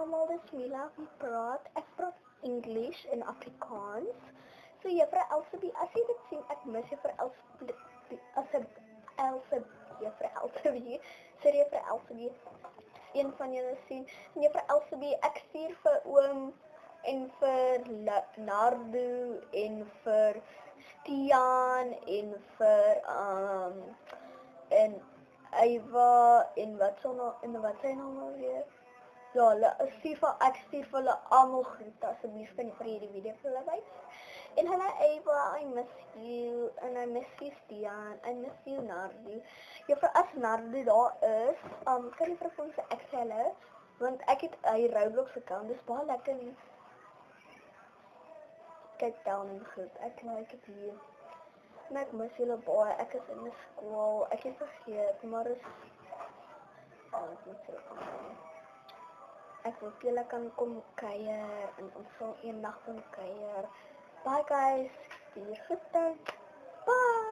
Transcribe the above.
Almal, dis Mila. Ek praat Engels en Afrikaans. So juffrou Elsabie, as jy dit sien, ek mis juffrou Elsabie, juffrou Elsabie, sorry juffrou Elsabie, een van julle sien. En juffrou Elsabie, ek stuur vir oom en vir Nardo en vir Stian en vir en Eva en wat sy nou weer? Ja, ek stuur vir hulle almal groete, asseblief kan jy vir hierdie video vir hulle wys. En hulle Eva, I miss you, and I miss you Stian, I miss you Nardi. Juffrou, as Nardi daar is, kan jy vir ons ek sê hulle, want ek het hy Roblox account, dis baie lekker nie. Kyk down en goed, ek het hier. En ek mis julle baie, ek is in die skool, ek het vergeet, maar is, ek moet julle kom doen. Ek hoop julle kan kom kuier en ons sal eendag kom kuier. Bye guys, see you later. Bye.